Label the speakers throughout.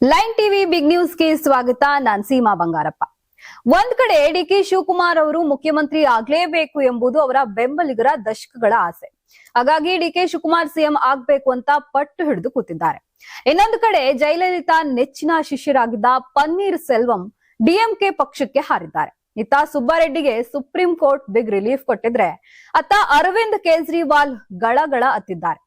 Speaker 1: Line TV big ನ್ಯೂಸ್ಗೆ ಸ್ವಾಗತ. ನಾನ್ ಸೀಮಾ ಬಂಗಾರಪ್ಪ. ಒಂದ್ ಕಡೆ ಡಿಕೆ ಶಿವಕುಮಾರ್ ಅವರು ಮುಖ್ಯಮಂತ್ರಿ ಆಗ್ಲೇಬೇಕು ಎಂಬುದು ಅವರ ಬೆಂಬಲಿಗರ ದಶಕಗಳ ಆಸೆ. ಹಾಗಾಗಿ ಡಿಕೆ ಶಿವಕುಮಾರ್ ಸಿಎಂ ಆಗ್ಬೇಕು ಅಂತ ಪಟ್ಟು ಹಿಡಿದು ಕೂತಿದ್ದಾರೆ. ಇನ್ನೊಂದು ಕಡೆ ಜಯಲಲಿತಾ ನೆಚ್ಚಿನ ಶಿಷ್ಯರಾಗಿದ್ದ ಪನ್ನೀರ್ ಸೆಲ್ವಂ ಡಿಎಂಕೆ ಪಕ್ಷಕ್ಕೆ ಹಾರಿದ್ದಾರೆ. ಇತ್ತ ಸುಬ್ಬಾರೆಡ್ಡಿಗೆ ಸುಪ್ರೀಂ ಕೋರ್ಟ್ ಬಿಗ್ ರಿಲೀಫ್ ಕೊಟ್ಟಿದ್ರೆ ಅತ್ತ ಅರವಿಂದ್ ಕೇಜ್ರಿವಾಲ್ ಗಳಗಳ ಅತ್ತಿದ್ದಾರೆ.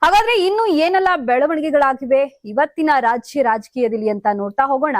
Speaker 1: ಹಾಗಾದ್ರೆ ಇನ್ನು ಏನೆಲ್ಲ ಬೆಳವಣಿಗೆಗಳಾಗಿವೆ ಇವತ್ತಿನ ರಾಜ್ಯ ರಾಜಕೀಯದಲ್ಲಿ ಅಂತ ನೋಡ್ತಾ ಹೋಗೋಣ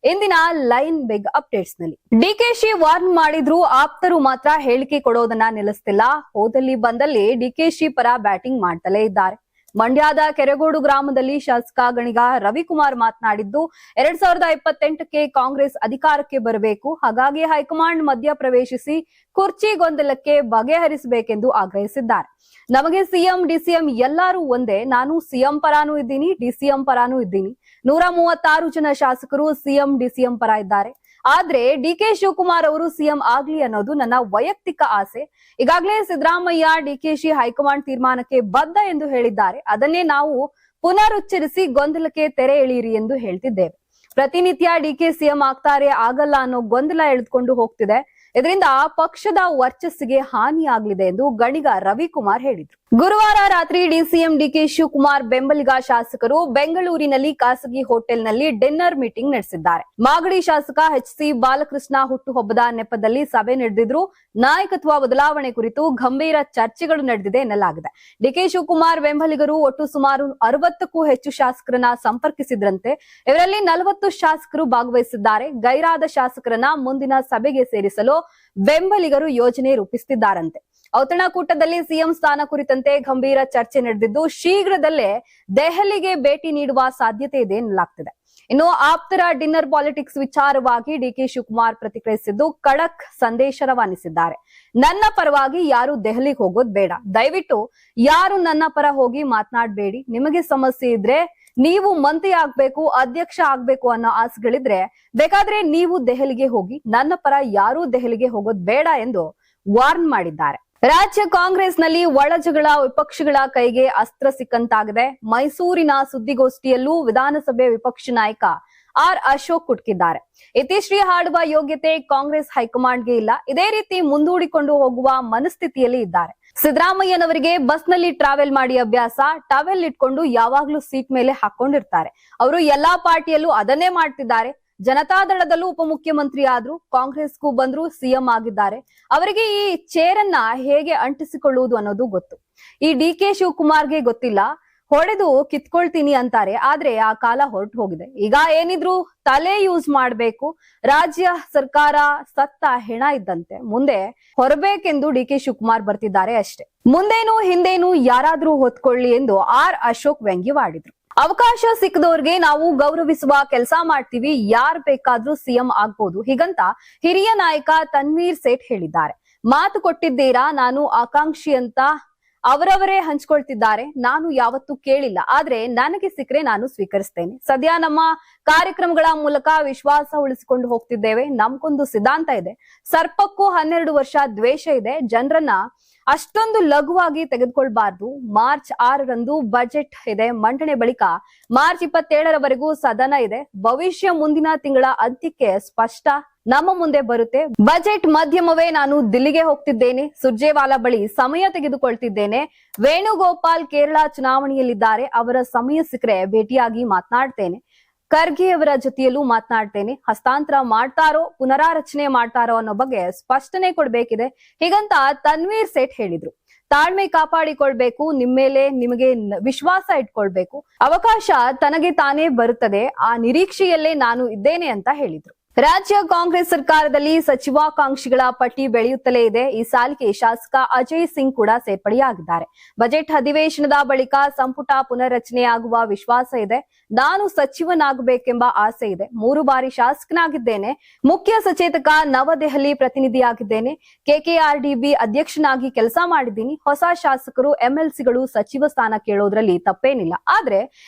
Speaker 1: ಇಂದಿನ ಲೈನ್ ಬಿಗ್ ಅಪ್ಡೇಟ್ಸ್ ನಲ್ಲಿ. ಡಿಕೆಶಿ ವಾರ್ನ್ ಮಾಡಿದ್ರು ಆಪ್ತರು ಮಾತ್ರ ಹೇಳಿಕೆ ಕೊಡೋದನ್ನ ನಿಲ್ಲಿಸ್ತಿಲ್ಲ. ಹೋದಲ್ಲಿ ಬಂದಲ್ಲಿ ಡಿಕೆಶಿ ಪರ ಬ್ಯಾಟಿಂಗ್ ಮಾಡ್ತಲೇ ಇದ್ದಾರೆ. ಮಂಡ್ಯದ ಕೆರೆಗೋಡು ಗ್ರಾಮದಲ್ಲಿ ಶಾಸಕ ಗಣಿಗ ರವಿಕುಮಾರ್ ಮಾತನಾಡಿದ್ದು 2028ಕ್ಕೆ ಕಾಂಗ್ರೆಸ್ ಅಧಿಕಾರಕ್ಕೆ ಬರಬೇಕು, ಹಾಗಾಗಿ ಹೈಕಮಾಂಡ್ ಮಧ್ಯ ಪ್ರವೇಶಿಸಿ ಕುರ್ಚಿ ಗೊಂದಲಕ್ಕೆ ಬಗೆಹರಿಸಬೇಕೆಂದು ಆಗ್ರಹಿಸಿದ್ದಾರೆ. ನಮಗೆ ಸಿಎಂ ಡಿಸಿಎಂ ಎಲ್ಲರೂ ಒಂದೇ, ನಾನು ಸಿಎಂ ಪರಾನೂ ಇದ್ದೀನಿ, ಡಿಸಿಎಂ ಪರಾನೂ ಇದ್ದೀನಿ. 136 ಜನ ಶಾಸಕರು ಸಿಎಂ ಡಿಸಿಎಂ ಪರ ಇದ್ದಾರೆ. ಆದ್ರೆ ಡಿಕೆ ಶಿವಕುಮಾರ್ ಅವರು ಸಿಎಂ ಆಗ್ಲಿ ಅನ್ನೋದು ನನ್ನ ವೈಯಕ್ತಿಕ ಆಸೆ. ಈಗಾಗಲೇ ಸಿದ್ದರಾಮಯ್ಯ ಡಿಕೆಶಿ ಹೈಕಮಾಂಡ್ ತೀರ್ಮಾನಕ್ಕೆ ಬದ್ಧ ಎಂದು ಹೇಳಿದ್ದಾರೆ. ಅದನ್ನೇ ನಾವು ಪುನರುಚ್ಚರಿಸಿ ಗೊಂದಲಕ್ಕೆ ತೆರೆ ಎಳೆಯಿರಿ ಎಂದು ಹೇಳ್ತಿದ್ದೇವೆ. ಪ್ರತಿನಿತ್ಯ ಡಿಕೆ ಸಿಎಂ ಆಗ್ತಾರೆ ಆಗಲ್ಲ ಅನ್ನೋ ಗೊಂದಲ ಎಳೆದುಕೊಂಡು ಹೋಗ್ತಿದೆ. ಇದರಿಂದ ಪಕ್ಷದ ವರ್ಚಸ್ಸಿಗೆ ಹಾನಿಯಾಗಲಿದೆ ಎಂದು ಗಣಿಗ ರವಿಕುಮಾರ್ ಹೇಳಿದ್ರು. ಗುರುವಾರ ರಾತ್ರಿ ಡಿಸಿಎಂ ಡಿಕೆ ಶಿವಕುಮಾರ್ ಬೆಂಬಲಿಗ ಶಾಸಕರು ಬೆಂಗಳೂರಿನಲ್ಲಿ ಖಾಸಗಿ ಹೋಟೆಲ್ನಲ್ಲಿ ಡಿನ್ನರ್ ಮೀಟಿಂಗ್ ನಡೆಸಿದ್ದಾರೆ. ಮಾಗಡಿ ಶಾಸಕ ಎಚ್.ಸಿ. ಬಾಲಕೃಷ್ಣ ಹುಟ್ಟುಹಬ್ಬದ ನೆಪದಲ್ಲಿ ಸಭೆ ನಡೆದಿದ್ರು. ನಾಯಕತ್ವ ಬದಲಾವಣೆ ಕುರಿತು ಗಂಭೀರ ಚರ್ಚೆಗಳು ನಡೆದಿದೆ ಎನ್ನಲಾಗಿದೆ. ಡಿಕೆ ಶಿವಕುಮಾರ್ ಬೆಂಬಲಿಗರು ಒಟ್ಟು ಸುಮಾರು 60ಕ್ಕೂ ಹೆಚ್ಚು ಶಾಸಕರನ್ನ ಸಂಪರ್ಕಿಸಿದ್ರಂತೆ. ಇವರಲ್ಲಿ 40 ಶಾಸಕರು ಭಾಗವಹಿಸಿದ್ದಾರೆ. ಗೈರಾದ ಶಾಸಕರನ್ನ ಮುಂದಿನ ಸಭೆಗೆ ಸೇರಿಸಲು ಬೆಂಬಲಿಗರು ಯೋಜನೆ ರೂಪಿಸುತ್ತಿದ್ದಾರಂತೆ. ಔತಣಕೂಟದಲ್ಲಿ ಸಿಎಂ ಸ್ಥಾನ ಕುರಿತಂತೆ ಗಂಭೀರ ಚರ್ಚೆ ನಡೆದಿದ್ದು ಶೀಘ್ರದಲ್ಲೇ ದೆಹಲಿಗೆ ಭೇಟಿ ನೀಡುವ ಸಾಧ್ಯತೆ ಇದೆ ಎನ್ನಲಾಗ್ತಿದೆ. ಇನ್ನು ಆಪ್ತರ ಡಿನ್ನರ್ ಪಾಲಿಟಿಕ್ಸ್ ವಿಚಾರವಾಗಿ ಡಿಕೆ ಶಿವಕುಮಾರ್ ಪ್ರತಿಕ್ರಿಯಿಸಿದ್ದು ಖಡಕ್ ಸಂದೇಶ ರವಾನಿಸಿದ್ದಾರೆ. ನನ್ನ ಪರವಾಗಿ ಯಾರು ದೆಹಲಿಗೆ ಹೋಗೋದು ಬೇಡ, ದಯವಿಟ್ಟು ಯಾರು ನನ್ನ ಪರ ಹೋಗಿ ಮಾತನಾಡಬೇಡಿ. ನಿಮಗೆ ಸಮಸ್ಯೆ ಇದ್ರೆ ನೀವು ಮಂತ್ರಿ ಆಗ್ಬೇಕು, ಅಧ್ಯಕ್ಷ ಆಗ್ಬೇಕು ಅನ್ನೋ ಆಸೆಗಳಿದ್ರೆ ಬೇಕಾದ್ರೆ ನೀವು ದೆಹಲಿಗೆ ಹೋಗಿ, ನನ್ನ ಪರ ಯಾರೂ ದೆಹಲಿಗೆ ಹೋಗೋದು ಬೇಡ ಎಂದು ವಾರ್ನ್ ಮಾಡಿದ್ದಾರೆ. ರಾಜ್ಯ ಕಾಂಗ್ರೆಸ್ನಲ್ಲಿ ಒಳಜಗಳ ವಿಪಕ್ಷಗಳ ಕೈಗೆ ಅಸ್ತ್ರ ಸಿಕ್ಕಂತಾಗಿದೆ. ಮೈಸೂರಿನ ಸುದ್ದಿಗೋಷ್ಠಿಯಲ್ಲೂ ವಿಧಾನಸಭೆ ವಿಪಕ್ಷ ನಾಯಕ ಆರ್ ಅಶೋಕ್ ಕುಟುಕಿದ್ದಾರೆ. ಇತಿಶ್ರೀ ಹಾಡುವ ಯೋಗ್ಯತೆ ಕಾಂಗ್ರೆಸ್ ಹೈಕಮಾಂಡ್ಗೆ ಇಲ್ಲ. ಇದೇ ರೀತಿ ಮುಂದೂಡಿಕೊಂಡು ಹೋಗುವ ಮನಸ್ಥಿತಿಯಲ್ಲಿ ಇದ್ದಾರೆ. ಸಿದ್ದರಾಮಯ್ಯನವರಿಗೆ ಬಸ್ನಲ್ಲಿ ಟ್ರಾವೆಲ್ ಮಾಡಿ ಅಭ್ಯಾಸ. ಟವೆಲ್ ಇಟ್ಕೊಂಡು ಯಾವಾಗ್ಲೂ ಸೀಟ್ ಮೇಲೆ ಹಾಕೊಂಡಿರ್ತಾರೆ. ಅವರು ಎಲ್ಲಾ ಪಾರ್ಟಿಯಲ್ಲೂ ಅದನ್ನೇ ಮಾಡ್ತಿದ್ದಾರೆ. ಜನತಾದಳದಲ್ಲೂ ಉಪಮುಖ್ಯಮಂತ್ರಿ ಆದ್ರು, ಕಾಂಗ್ರೆಸ್ಗೂ ಬಂದ್ರು, ಸಿಎಂ ಆಗಿದ್ದಾರೆ. ಅವರಿಗೆ ಈ ಚೇರನ್ನ ಹೇಗೆ ಅಂಟಿಸಿಕೊಳ್ಳುವುದು ಅನ್ನೋದು ಗೊತ್ತು. ಈ ಡಿಕೆ ಶಿವಕುಮಾರ್ಗೆ ಗೊತ್ತಿಲ್ಲ. ಹೊಡೆದು ಕಿತ್ಕೊಳ್ತೀನಿ ಅಂತಾರೆ, ಆದ್ರೆ ಆ ಕಾಲ ಹೊರಟು ಹೋಗಿದೆ. ಈಗ ಏನಿದ್ರು ತಲೆ ಯೂಸ್ ಮಾಡ್ಬೇಕು. ರಾಜ್ಯ ಸರ್ಕಾರ ಸತ್ತ ಹೆಣ ಇದ್ದಂತೆ, ಮುಂದೆ ಹೊರಬೇಕೆಂದು ಡಿಕೆ ಶಿವಕುಮಾರ್ ಬರ್ತಿದ್ದಾರೆ ಅಷ್ಟೇ. ಮುಂದೇನು ಹಿಂದೇನು ಯಾರಾದ್ರೂ ಹೊತ್ಕೊಳ್ಳಿ ಎಂದು ಆರ್ ಅಶೋಕ್ ವ್ಯಂಗ್ಯವಾಡಿದ್ರು. ಅವಕಾಶ ಸಿಕ್ಕದವ್ರಿಗೆ ನಾವು ಗೌರವಿಸುವ ಕೆಲಸ ಮಾಡ್ತೀವಿ, ಯಾರ್ ಬೇಕಾದ್ರೂ ಸಿಎಂ ಆಗ್ಬೋದು, ಹೀಗಂತ ಹಿರಿಯ ನಾಯಕ ತನ್ವೀರ್ ಸೇಠ್ ಹೇಳಿದ್ದಾರೆ. ಮಾತು ಕೊಟ್ಟಿದ್ದೀರಾ, ನಾನು ಆಕಾಂಕ್ಷಿ ಅಂತ ಅವರವರೇ ಹಂಚ್ಕೊಳ್ತಿದ್ದಾರೆ. ನಾನು ಯಾವತ್ತೂ ಕೇಳಿಲ್ಲ, ಆದ್ರೆ ನನಗೆ ಸಿಕ್ಕರೆ ನಾನು ಸ್ವೀಕರಿಸ್ತೇನೆ. ಸದ್ಯ ನಮ್ಮ ಕಾರ್ಯಕ್ರಮಗಳ ಮೂಲಕ ವಿಶ್ವಾಸ ಉಳಿಸಿಕೊಂಡು ಹೋಗ್ತಿದ್ದೇವೆ. ನಮ್ಗೊಂದು ಸಿದ್ಧಾಂತ ಇದೆ. ಸರ್ಪಕ್ಕೂ 12 ವರ್ಷ ದ್ವೇಷ ಇದೆ. ಜನರನ್ನ ಅಷ್ಟೊಂದು ಲಘುವಾಗಿ ತೆಗೆದುಕೊಳ್ಬಾರ್ದು. ಮಾರ್ಚ್ 6ರಂದು ಬಜೆಟ್ ಇದೆ ಮಂಡನೆ. ಬಳಿಕ ಮಾರ್ಚ್ 27ರವರೆಗೂ ಸದನ ಇದೆ. ಭವಿಷ್ಯ ಮುಂದಿನ ತಿಂಗಳ ಅಂತ್ಯಕ್ಕೆ ಸ್ಪಷ್ಟ ನಮ್ಮ ಮುಂದೆ ಬರುತ್ತೆ. ಬಜೆಟ್ ಮಾಧ್ಯಮವೇ ನಾನು ದಿಲ್ಲಿಗೆ ಹೋಗ್ತಿದ್ದೇನೆ. ಸುರ್ಜೇವಾಲಾ ಬಳಿ ಸಮಯ ತೆಗೆದುಕೊಳ್ತಿದ್ದೇನೆ. ವೇಣುಗೋಪಾಲ್ ಕೇರಳ ಚುನಾವಣೆಯಲ್ಲಿದ್ದಾರೆ. ಅವರ ಸಮಯ ಸಿಕ್ಕರೆ ಭೇಟಿಯಾಗಿ ಮಾತನಾಡ್ತೇನೆ. ಖರ್ಗೆ ಅವರ ಜೊತೆಯಲ್ಲೂ ಮಾತನಾಡ್ತೇನೆ. ಹಸ್ತಾಂತರ ಮಾಡ್ತಾರೋ ಪುನರಾರಚನೆ ಮಾಡ್ತಾರೋ ಅನ್ನೋ ಬಗ್ಗೆ ಸ್ಪಷ್ಟನೆ ಕೊಡ್ಬೇಕಿದೆ, ಹೀಗಂತ ತನ್ವೀರ್ ಸೇಠ್ ಹೇಳಿದ್ರು. ತಾಳ್ಮೆ ಕಾಪಾಡಿಕೊಳ್ಬೇಕು, ನಿಮ್ಮೇಲೆ ನಿಮಗೆ ವಿಶ್ವಾಸ ಇಟ್ಕೊಳ್ಬೇಕು. ಅವಕಾಶ ತನಗೆ ತಾನೇ ಬರುತ್ತದೆ, ಆ ನಿರೀಕ್ಷೆಯಲ್ಲೇ ನಾನು ಇದ್ದೇನೆ ಅಂತ ಹೇಳಿದ್ರು. ರಾಜ್ಯ ಕಾಂಗ್ರೆಸ್ ಸರ್ಕಾರದಲ್ಲಿ ಸಚಿವಾಕಾಂಕ್ಷಿಗಳ ಪಟ್ಟಿ ಬೆಳೆಯುತ್ತಲೇ ಇದೆ. ಈ ಸಾಲಿಗೆ ಶಾಸಕ ಅಜಯ್ ಸಿಂಗ್ ಕೂಡ ಸೇರ್ಪಡೆಯಾಗಿದ್ದಾರೆ. ಬಜೆಟ್ ಅಧಿವೇಶನದ ಬಳಿಕ ಸಂಪುಟ ಪುನರ್ರಚನೆಯಾಗುವ ವಿಶ್ವಾಸ ಇದೆ. ನಾನು ಸಚಿವನಾಗಬೇಕೆಂಬ ಆಸೆ ಇದೆ. 3 ಬಾರಿ ಶಾಸಕನಾಗಿದ್ದೇನೆ. ಮುಖ್ಯ ಸಚೇತಕ ನವದೆಹಲಿ ಪ್ರತಿನಿಧಿಯಾಗಿದ್ದೇನೆ. ಕೆಕೆಆರ್ಡಿಬಿ ಅಧ್ಯಕ್ಷನಾಗಿ ಕೆಲಸ ಮಾಡಿದ್ದೀನಿ. ಹೊಸ ಶಾಸಕರು ಎಂಎಲ್ಸಿಗಳು ಸಚಿವ ಸ್ಥಾನ ಕೇಳೋದ್ರಲ್ಲಿ ತಪ್ಪೇನಿಲ್ಲ. ಆದ್ರೆ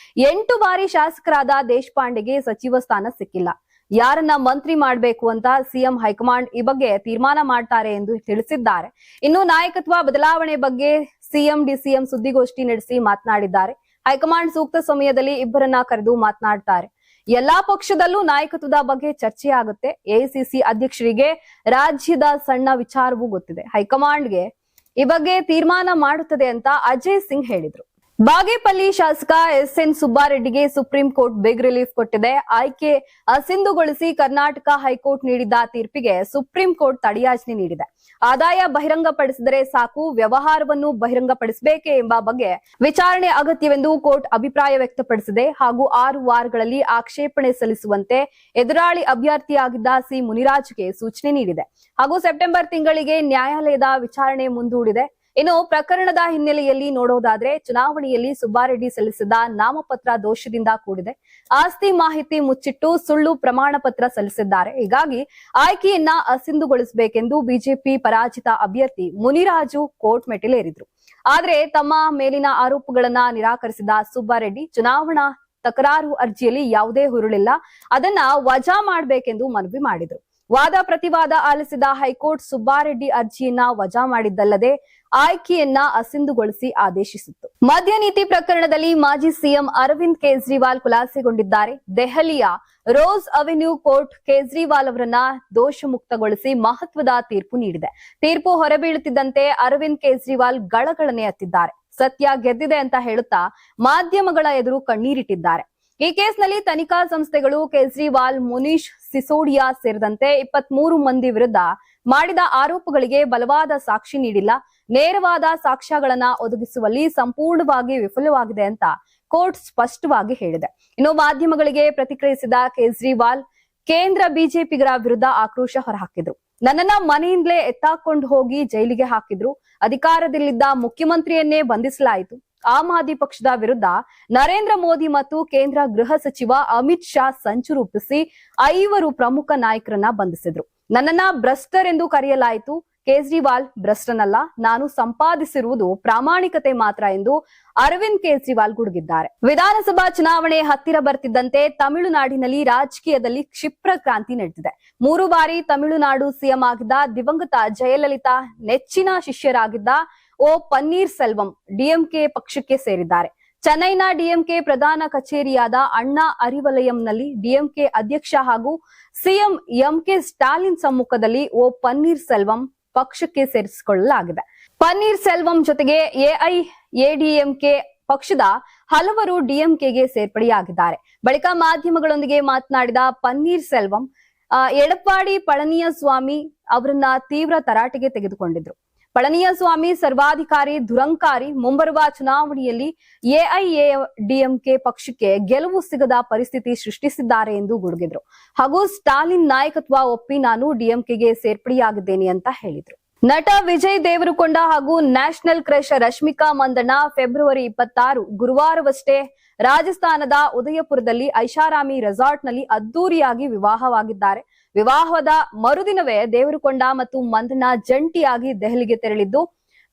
Speaker 1: 8 ಬಾರಿ ಶಾಸಕರಾದ ದೇಶಪಾಂಡೆಗೆ ಸಚಿವ ಸ್ಥಾನ ಸಿಕ್ಕಿಲ್ಲ. ಯಾರನ್ನ ಮಂತ್ರಿ ಮಾಡಬೇಕು ಅಂತ ಸಿಎಂ ಹೈಕಮಾಂಡ್ ಈ ಬಗ್ಗೆ ತೀರ್ಮಾನ ಮಾಡ್ತಾರೆ ಎಂದು ತಿಳಿಸಿದ್ದಾರೆ. ಇನ್ನು ನಾಯಕತ್ವ ಬದಲಾವಣೆ ಬಗ್ಗೆ ಸಿಎಂ ಡಿಸಿಎಂ ಸುದ್ದಿಗೋಷ್ಠಿ ನಡೆಸಿ ಮಾತನಾಡಿದ್ದಾರೆ. ಹೈಕಮಾಂಡ್ ಸೂಕ್ತ ಸಮಯದಲ್ಲಿ ಇಬ್ಬರನ್ನ ಕರೆದು ಮಾತನಾಡ್ತಾರೆ. ಎಲ್ಲಾ ಪಕ್ಷದಲ್ಲೂ ನಾಯಕತ್ವದ ಬಗ್ಗೆ ಚರ್ಚೆ ಆಗುತ್ತೆ. ಎಐಸಿಸಿ ಅಧ್ಯಕ್ಷರಿಗೆ ರಾಜ್ಯದ ಸಣ್ಣ ವಿಚಾರವೂ ಗೊತ್ತಿದೆ. ಹೈಕಮಾಂಡ್ಗೆ ಈ ಬಗ್ಗೆ ತೀರ್ಮಾನ ಮಾಡುತ್ತದೆ ಅಂತ ಅಜಯ್ ಸಿಂಗ್ ಹೇಳಿದ್ರು. ಬಾಗೇಪಲ್ಲಿ ಶಾಸಕ ಎಸ್ಎನ್ ಸುಬ್ಬಾರೆಡ್ಡಿಗೆ ಸುಪ್ರೀಂ ಕೋರ್ಟ್ ಬಿಗ್ ರಿಲೀಫ್ ಕೊಟ್ಟಿದೆ. ಆಯ್ಕೆ ಅಸಿಂಧುಗೊಳಿಸಿ ಕರ್ನಾಟಕ ಹೈಕೋರ್ಟ್ ನೀಡಿದ್ದ ತೀರ್ಪಿಗೆ ಸುಪ್ರೀಂ ಕೋರ್ಟ್ ತಡೆಯಾಜ್ಞೆ ನೀಡಿದೆ. ಆದಾಯ ಬಹಿರಂಗಪಡಿಸಿದರೆ ಸಾಕು, ವ್ಯವಹಾರವನ್ನು ಬಹಿರಂಗಪಡಿಸಬೇಕೇ ಎಂಬ ಬಗ್ಗೆ ವಿಚಾರಣೆ ಅಗತ್ಯವೆಂದು ಕೋರ್ಟ್ ಅಭಿಪ್ರಾಯ ವ್ಯಕ್ತಪಡಿಸಿದೆ. ಹಾಗೂ 6 ವಾರಗಳಲ್ಲಿ ಆಕ್ಷೇಪಣೆ ಸಲ್ಲಿಸುವಂತೆ ಎದುರಾಳಿ ಅಭ್ಯರ್ಥಿಯಾಗಿದ್ದ ಸಿ ಮುನಿರಾಜ್ಗೆ ಸೂಚನೆ ನೀಡಿದೆ. ಹಾಗೂ ಸೆಪ್ಟೆಂಬರ್ ತಿಂಗಳಿಗೆ ನ್ಯಾಯಾಲಯದ ವಿಚಾರಣೆ ಮುಂದೂಡಿದೆ. ಇನ್ನು ಪ್ರಕರಣದ ಹಿನ್ನೆಲೆಯಲ್ಲಿ ನೋಡೋದಾದ್ರೆ, ಚುನಾವಣೆಯಲ್ಲಿ ಸುಬ್ಬಾರೆಡ್ಡಿ ಸಲ್ಲಿಸಿದ ನಾಮಪತ್ರ ದೋಷದಿಂದ ಕೂಡಿದೆ. ಆಸ್ತಿ ಮಾಹಿತಿ ಮುಚ್ಚಿಟ್ಟು ಸುಳ್ಳು ಪ್ರಮಾಣ ಪತ್ರ ಸಲ್ಲಿಸಿದ್ದಾರೆ. ಹೀಗಾಗಿ ಆಯ್ಕೆಯನ್ನ ಅಸಿಂಧುಗೊಳಿಸಬೇಕೆಂದು ಬಿಜೆಪಿ ಪರಾಜಿತ ಅಭ್ಯರ್ಥಿ ಮುನಿರಾಜು ಕೋರ್ಟ್ ಮೆಟ್ಟಿಲೇರಿದ್ರು. ಆದ್ರೆ ತಮ್ಮ ಮೇಲಿನ ಆರೋಪಗಳನ್ನ ನಿರಾಕರಿಸಿದ ಸುಬ್ಬಾರೆಡ್ಡಿ ಚುನಾವಣಾ ತಕರಾರು ಅರ್ಜಿಯಲ್ಲಿ ಯಾವುದೇ ಹುರುಳಿಲ್ಲ, ಅದನ್ನ ವಜಾ ಮಾಡಬೇಕೆಂದು ಮನವಿ ಮಾಡಿದ್ರು. ವಾದ ಪ್ರತಿವಾದ ಆಲಿಸಿದ ಹೈಕೋರ್ಟ್ ಸುಬ್ಬಾರೆಡ್ಡಿ ಅರ್ಜಿಯನ್ನ ವಜಾ ಮಾಡಿದ್ದಲ್ಲದೆ ಆಯ್ಕೆಯನ್ನ ಅಸಿಂಧುಗೊಳಿಸಿ ಆದೇಶಿಸಿತ್ತು. ಮದ್ಯ ನೀತಿ ಪ್ರಕರಣದಲ್ಲಿ ಮಾಜಿ ಸಿಎಂ ಅರವಿಂದ್ ಕೇಜ್ರಿವಾಲ್ ಖುಲಾಸೆಗೊಂಡಿದ್ದಾರೆ. ದೆಹಲಿಯ ರೋಸ್ ಅವೆನ್ಯೂ ಕೋರ್ಟ್ ಕೇಜ್ರಿವಾಲ್ ಅವರನ್ನ ದೋಷಮುಕ್ತಗೊಳಿಸಿ ಮಹತ್ವದ ತೀರ್ಪು ನೀಡಿದೆ. ತೀರ್ಪು ಹೊರಬೀಳುತ್ತಿದ್ದಂತೆ ಅರವಿಂದ್ ಕೇಜ್ರಿವಾಲ್ ಗಳಗಳನೆ ಎತ್ತಿದ್ದಾರೆ. ಸತ್ಯ ಗೆದ್ದಿದೆ ಅಂತ ಹೇಳುತ್ತಾ ಮಾಧ್ಯಮಗಳ ಎದುರು ಕಣ್ಣೀರಿಟ್ಟಿದ್ದಾರೆ. ಈ ಕೇಸ್ನಲ್ಲಿ ತನಿಖಾ ಸಂಸ್ಥೆಗಳು ಕೇಜ್ರಿವಾಲ್, ಮುನೀಶ್ ಸಿಸೋಡಿಯಾ ಸೇರಿದಂತೆ 23 ಮಂದಿ ವಿರುದ್ಧ ಮಾಡಿದ ಆರೋಪಗಳಿಗೆ ಬಲವಾದ ಸಾಕ್ಷಿ ನೀಡಿಲ್ಲ, ನೇರವಾದ ಸಾಕ್ಷ್ಯಗಳನ್ನ ಒದಗಿಸುವಲ್ಲಿ ಸಂಪೂರ್ಣವಾಗಿ ವಿಫಲವಾಗಿದೆ ಅಂತ ಕೋರ್ಟ್ ಸ್ಪಷ್ಟವಾಗಿ ಹೇಳಿದೆ. ಇನ್ನು ಮಾಧ್ಯಮಗಳಿಗೆ ಪ್ರತಿಕ್ರಿಯಿಸಿದ ಕೇಜ್ರಿವಾಲ್, ಕೇಂದ್ರ ಬಿಜೆಪಿಗರ ವಿರುದ್ಧ ಆಕ್ರೋಶ ಹೊರಹಾಕಿದ್ರು. ನನ್ನನ್ನ ಮನೆಯಿಂದಲೇ ಎತ್ತಾಕೊಂಡು ಹೋಗಿ ಜೈಲಿಗೆ ಹಾಕಿದ್ರು. ಅಧಿಕಾರದಲ್ಲಿದ್ದ ಮುಖ್ಯಮಂತ್ರಿಯನ್ನೇ ಬಂಧಿಸಲಾಯಿತು. ಆಮ್ ಆದ್ಮಿ ಪಕ್ಷದ ವಿರುದ್ಧ ನರೇಂದ್ರ ಮೋದಿ ಮತ್ತು ಕೇಂದ್ರ ಗೃಹ ಸಚಿವ ಅಮಿತ್ ಶಾ ಸಂಚು ರೂಪಿಸಿ 5 ಪ್ರಮುಖ ನಾಯಕರನ್ನ ಬಂಧಿಸಿದ್ರು. ನನ್ನನ್ನ ಭ್ರಷ್ಟರೆಂದು ಕರೆಯಲಾಯಿತು. ಕೇಜ್ರಿವಾಲ್ ಭ್ರಷ್ಟನಲ್ಲ, ನಾನು ಸಂಪಾದಿಸಿರುವುದು ಪ್ರಾಮಾಣಿಕತೆ ಮಾತ್ರ ಎಂದು ಅರವಿಂದ್ ಕೇಜ್ರಿವಾಲ್ ಗುಡುಗಿದ್ದಾರೆ. ವಿಧಾನಸಭಾ ಚುನಾವಣೆ ಹತ್ತಿರ ಬರ್ತಿದ್ದಂತೆ ತಮಿಳುನಾಡಿನಲ್ಲಿ ರಾಜಕೀಯದಲ್ಲಿ ಕ್ಷಿಪ್ರ ಕ್ರಾಂತಿ ನಡೆದಿದೆ. 3 ಬಾರಿ ತಮಿಳುನಾಡು ಸಿಎಂ ಆಗಿದ್ದ ದಿವಂಗತ ಜಯಲಲಿತಾ ನೆಚ್ಚಿನ ಶಿಷ್ಯರಾಗಿದ್ದ ಓ ಪನ್ನೀರ್ ಸೆಲ್ವಂ ಡಿಎಂಕೆ ಪಕ್ಷಕ್ಕೆ ಸೇರಿದ್ದಾರೆ. ಚೆನ್ನೈನ ಡಿಎಂಕೆ ಪ್ರಧಾನ ಕಚೇರಿಯಾದ ಅಣ್ಣಾ ಅರಿವಲಯಂನಲ್ಲಿ ಡಿಎಂಕೆ ಅಧ್ಯಕ್ಷ ಹಾಗೂ ಸಿಎಂ ಎಂಕೆ ಸ್ಟಾಲಿನ್ ಸಮ್ಮುಖದಲ್ಲಿ ಓ ಪನ್ನೀರ್ ಸೆಲ್ವಂ ಪಕ್ಷಕ್ಕೆ ಸೇರಿಸಿಕೊಳ್ಳಲಾಗಿದೆ. ಪನ್ನೀರ್ ಸೆಲ್ವಂ ಜೊತೆಗೆ ಎಐಎಡಿಎಂಕೆ ಪಕ್ಷದ ಹಲವರು ಡಿಎಂಕೆಗೆ ಸೇರ್ಪಡೆಯಾಗಿದ್ದಾರೆ. ಬಳಿಕ ಮಾಧ್ಯಮಗಳೊಂದಿಗೆ ಮಾತನಾಡಿದ ಪನ್ನೀರ್ ಸೆಲ್ವಂ, ಎಡಪ್ಪಾಡಿ ಪಳನಿಯಸ್ವಾಮಿ ಅವರನ್ನ ತೀವ್ರ ತರಾಟೆಗೆ ತೆಗೆದುಕೊಂಡಿದ್ರು. ಪಳನಿಯಸ್ವಾಮಿ ಸರ್ವಾಧಿಕಾರಿ, ದುರಂಕಾರಿ, ಮುಂಬರುವ ಚುನಾವಣೆಯಲ್ಲಿ ಎಐಎಡಿಎಂಕೆ ಪಕ್ಷಕ್ಕೆ ಗೆಲುವು ಸಿಗದ ಪರಿಸ್ಥಿತಿ ಸೃಷ್ಟಿಸಿದ್ದಾರೆ ಎಂದು ಗುಡುಗಿದ್ರು. ಹಾಗೂ ಸ್ಟಾಲಿನ್ ನಾಯಕತ್ವ ಒಪ್ಪಿ ನಾನು ಡಿಎಂಕೆಗೆ ಸೇರ್ಪಡೆಯಾಗಿದ್ದೇನೆ ಅಂತ ಹೇಳಿದ್ರು. ನಟ ವಿಜಯ್ ದೇವರಕೊಂಡ ಹಾಗೂ national crush Rashmika Mandanna February 26 ಗುರುವಾರವಷ್ಟೇ ರಾಜಸ್ಥಾನದ ಉದಯಪುರದಲ್ಲಿ ಐಷಾರಾಮಿ ರೆಸಾರ್ಟ್ನಲ್ಲಿ ಅದ್ದೂರಿಯಾಗಿ ವಿವಾಹವಾಗಿದ್ದಾರೆ. ವಿವಾಹದ ಮರುದಿನವೇ ದೇವರಕೊಂಡ ಮತ್ತು ಮಂದಣ್ಣ ಜಂಟಿಯಾಗಿ ದೆಹಲಿಗೆ ತೆರಳಿದ್ದು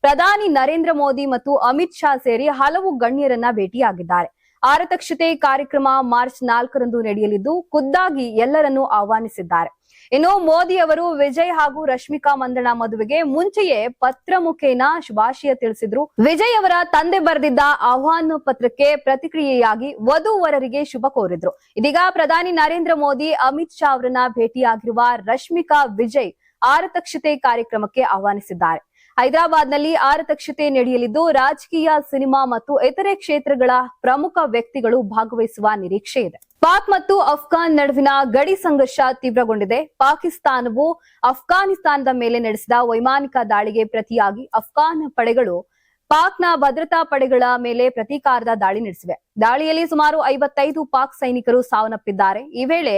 Speaker 1: ಪ್ರಧಾನಿ ನರೇಂದ್ರ ಮೋದಿ ಮತ್ತು ಅಮಿತ್ ಶಾ ಸೇರಿ ಹಲವು ಗಣ್ಯರನ್ನ ಭೇಟಿಯಾಗಿದ್ದಾರೆ. ಆರತಕ್ಷತೆ ಕಾರ್ಯಕ್ರಮ ಮಾರ್ಚ್ 4ರಂದು ನಡೆಯಲಿದ್ದು ಖುದ್ದಾಗಿ ಎಲ್ಲರನ್ನೂ ಆಹ್ವಾನಿಸಿದ್ದಾರೆ. ಇನ್ನು ಮೋದಿ ಅವರು ವಿಜಯ್ ಹಾಗೂ ರಶ್ಮಿಕಾ ಮಂದಣ್ಣ ಮದುವೆಗೆ ಮುಂಚೆಯೇ ಪತ್ರ ಮುಖೇನ ಶುಭಾಶಯ ತಿಳಿಸಿದ್ರು. ವಿಜಯ್ ಅವರ ತಂದೆ ಬರೆದಿದ್ದ ಆಹ್ವಾನ ಪತ್ರಕ್ಕೆ ಪ್ರತಿಕ್ರಿಯೆಯಾಗಿ ವಧು-ವರರಿಗೆ ಶುಭ ಕೋರಿದ್ರು. ಇದೀಗ ಪ್ರಧಾನಿ ನರೇಂದ್ರ ಮೋದಿ, ಅಮಿತ್ ಶಾ ಅವರನ್ನ ಭೇಟಿಯಾಗಿರುವ ರಶ್ಮಿಕಾ, ವಿಜಯ್ ಆರತಕ್ಷತೆ ಕಾರ್ಯಕ್ರಮಕ್ಕೆ ಆಹ್ವಾನಿಸಿದ್ದಾರೆ. ಹೈದರಾಬಾದ್ನಲ್ಲಿ ಆರತಕ್ಷತೆ ನಡೆಯಲಿದ್ದು ರಾಜಕೀಯ, ಸಿನಿಮಾ ಮತ್ತು ಇತರೆ ಕ್ಷೇತ್ರಗಳ ಪ್ರಮುಖ ವ್ಯಕ್ತಿಗಳು ಭಾಗವಹಿಸುವ ನಿರೀಕ್ಷೆ ಇದೆ. ಪಾಕ್ ಮತ್ತು ಅಫ್ಘಾನ್ ನಡುವಿನ ಗಡಿ ಸಂಘರ್ಷ ತೀವ್ರಗೊಂಡಿದೆ. ಪಾಕಿಸ್ತಾನವು ಅಫ್ಘಾನಿಸ್ತಾನದ ಮೇಲೆ ನಡೆಸಿದ ವೈಮಾನಿಕ ದಾಳಿಗೆ ಪ್ರತಿಯಾಗಿ ಅಫ್ಘಾನ್ ಪಡೆಗಳು ಪಾಕ್ನ ಭದ್ರತಾ ಪಡೆಗಳ ಮೇಲೆ ಪ್ರತೀಕಾರದ ದಾಳಿ ನಡೆಸಿವೆ. ದಾಳಿಯಲ್ಲಿ ಸುಮಾರು 55 ಪಾಕ್ ಸೈನಿಕರು ಸಾವನ್ನಪ್ಪಿದ್ದಾರೆ. ಈ ವೇಳೆ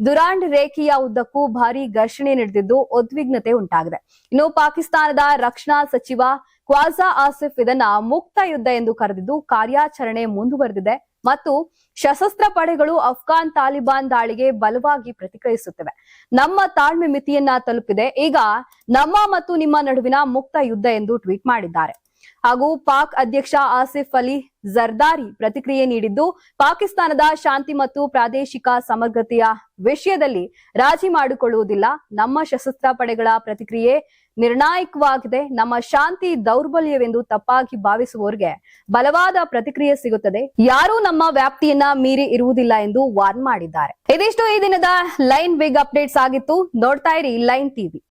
Speaker 1: ದುರಾಂಡ್ ರೇಖೆಯ ಉದ್ದಕ್ಕೂ ಭಾರೀ ಘರ್ಷಣೆ ನಡೆದಿದ್ದು ಉದ್ವಿಗ್ನತೆ ಉಂಟಾಗಿದೆ. ಇನ್ನು ಪಾಕಿಸ್ತಾನದ ರಕ್ಷಣಾ ಸಚಿವ ಖ್ವಾಜಾ ಆಸಿಫ್ ಇದನ್ನ ಮುಕ್ತ ಯುದ್ಧ ಎಂದು ಕರೆದಿದ್ದು ಕಾರ್ಯಾಚರಣೆ ಮುಂದುವರೆದಿದೆ ಮತ್ತು ಸಶಸ್ತ್ರ ಪಡೆಗಳು ಅಫ್ಘಾನ್ ತಾಲಿಬಾನ್ ದಾಳಿಗೆ ಬಲವಾಗಿ ಪ್ರತಿಕ್ರಿಯಿಸುತ್ತಿವೆ. ನಮ್ಮ ತಾಳ್ಮೆ ಮಿತಿಯನ್ನ ತಲುಪಿದೆ. ಈಗ ನಮ್ಮ ಮತ್ತು ನಿಮ್ಮ ನಡುವಿನ ಮುಕ್ತ ಯುದ್ಧ ಎಂದು ಟ್ವೀಟ್ ಮಾಡಿದ್ದಾರೆ. ಹಾಗೂ ಪಾಕ್ ಅಧ್ಯಕ್ಷ ಆಸಿಫ್ ಅಲಿ ಜರ್ದಾರಿ ಪ್ರತಿಕ್ರಿಯೆ ನೀಡಿದ್ದು, ಪಾಕಿಸ್ತಾನದ ಶಾಂತಿ ಮತ್ತು ಪ್ರಾದೇಶಿಕ ಸಮಗ್ರತೆಯ ವಿಷಯದಲ್ಲಿ ರಾಜಿ ಮಾಡಿಕೊಳ್ಳುವುದಿಲ್ಲ. ನಮ್ಮ ಸಶಸ್ತ್ರ ಪಡೆಗಳ ಪ್ರತಿಕ್ರಿಯೆ ನಿರ್ಣಾಯಕವಾಗಿದೆ. ನಮ್ಮ ಶಾಂತಿ ದೌರ್ಬಲ್ಯವೆಂದು ತಪ್ಪಾಗಿ ಭಾವಿಸುವವರಿಗೆ ಬಲವಾದ ಪ್ರತಿಕ್ರಿಯೆ ಸಿಗುತ್ತದೆ. ಯಾರೂ ನಮ್ಮ ವ್ಯಾಪ್ತಿಯನ್ನ ಮೀರಿ ಇರುವುದಿಲ್ಲ ಎಂದು ವಾರ್ನ್ ಮಾಡಿದ್ದಾರೆ. ಇದಿಷ್ಟು ಈ ದಿನದ ಲೈನ್ ಬಿಗ್ ಅಪ್ಡೇಟ್ಸ್ ಆಗಿತ್ತು. ನೋಡ್ತಾ ಇರಿ ಲೈನ್ ಟಿವಿ.